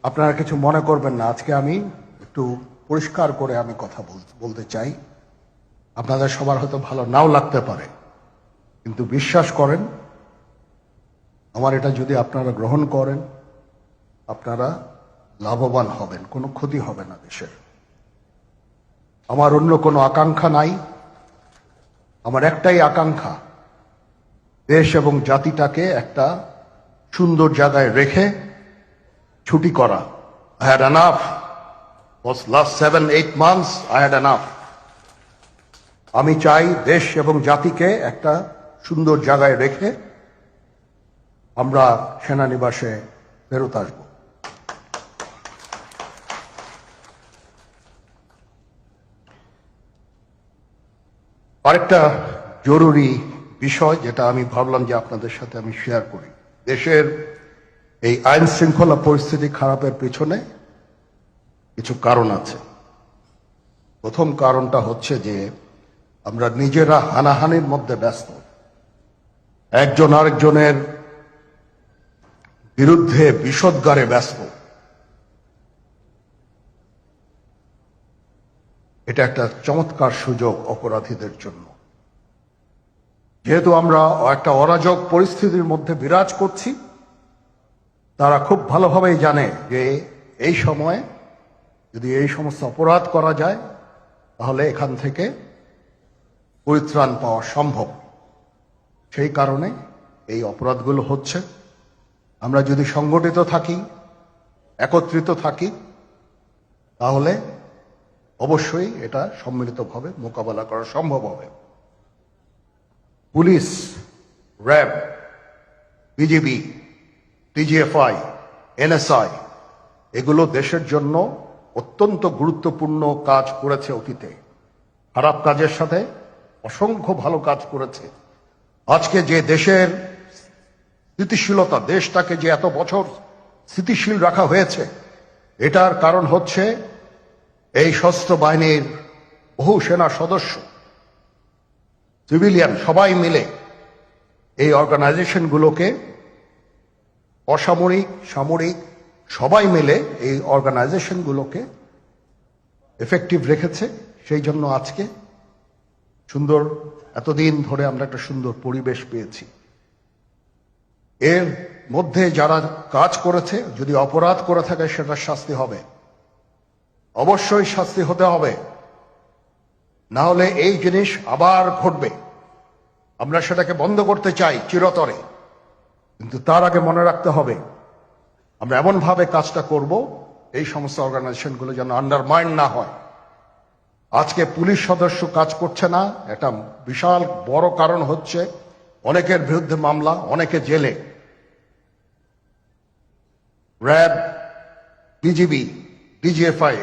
আপনারা কিছু মনে করবেন না, আজকে আমি একটু পরিষ্কার করে আমি কথা বলতে চাই। আপনাদের সবার হয়তো ভালো নাও লাগতে পারে, কিন্তু বিশ্বাস করেন, আমার এটা যদি আপনারা গ্রহণ করেন, আপনারা লাভবান হবেন, কোনো ক্ষতি হবে না দেশের। আমার অন্য কোনো আকাঙ্ক্ষা নাই। আমার একটাই আকাঙ্ক্ষা, দেশ এবং জাতিটাকে একটা সুন্দর জায়গায় রেখে ছুটি করা। I had enough. Was last 7-8 months I had enough. আমি চাই দেশ এবং জাতিকে একটা সুন্দর জায়গায় রেখে আমরা সেনানিবাসে ফেরত আসব। আরেকটা জরুরি বিষয় যেটা আমি ভাবলাম যে আপনাদের সাথে আমি শেয়ার করি। দেশের এই আইন শৃঙ্খলা পরিস্থিতি খারাপের পিছনে কিছু কারণ আছে। প্রথম কারণটা হচ্ছে যে আমরা নিজেরা হানাহানির মধ্যে ব্যস্ত, একজন আরেকজনের বিরুদ্ধে বিষোদ্গারে ব্যস্ত। এটা একটা চমৎকার সুযোগ অপরাধীদের জন্য। যেহেতু আমরা একটা অরাজক পরিস্থিতির মধ্যে বিরাজ করছি, তারা খুব ভালোভাবেই জানে যে এই সময়ে যদি এই সমস্ত অপরাধ করা যায় তাহলে এখান থেকে পরিত্রাণ পাওয়া সম্ভব। সেই কারণে এই অপরাধগুলো হচ্ছে। আমরা যদি সংগঠিত থাকি, একত্রিত থাকি, তাহলে অবশ্যই এটা সম্মিলিতভাবে মোকাবেলা করা সম্ভব হবে। Police, RAB, BGB, TGFI, NSI এগুলো দেশের জন্য অত্যন্ত গুরুত্বপূর্ণ কাজ করেছে অতীতে। খারাপ কাজের সাথে অসংখ্য ভালো কাজ করেছে। আজকে যে দেশের স্থিতিশীলতা, দেশটাকে যে এত বছর স্থিতিশীল রাখা হয়েছে, এটার কারণ হচ্ছে এই সশস্ত্র বাহিনীর বহু সেনা সদস্য, সিভিলিয়ান সবাই মিলে এই অর্গানাইজেশনগুলোকে, অসামরিক সামরিক সবাই মিলে এই অর্গানাইজেশনগুলোকে এফেক্টিভ রেখেছে। সেই জন্য আজকে সুন্দর, এতদিন ধরে আমরা একটা সুন্দর পরিবেশ পেয়েছি। এর মধ্যে যারা কাজ করেছে, যদি অপরাধ করে থাকে সেটা শাস্তি হবে, অবশ্যই শাস্তি হতে হবে, না হলে এই জিনিস আবার ঘটবে। আমরা সেটাকে বন্ধ করতে চাই চিরতরে, কিন্তু তার আগে মনে রাখতে হবে আমরা এমনভাবে কাজটা করব এই সমস্ত অর্গানাইজেশনগুলো যেন আন্ডারমাইন না হয়। আজকে পুলিশ সদস্য কাজ করছে না, একটা বিশাল বড় কারণ হচ্ছে অনেকের বিরুদ্ধে মামলা, অনেকে জেলে। RAB, BGB, DGFI,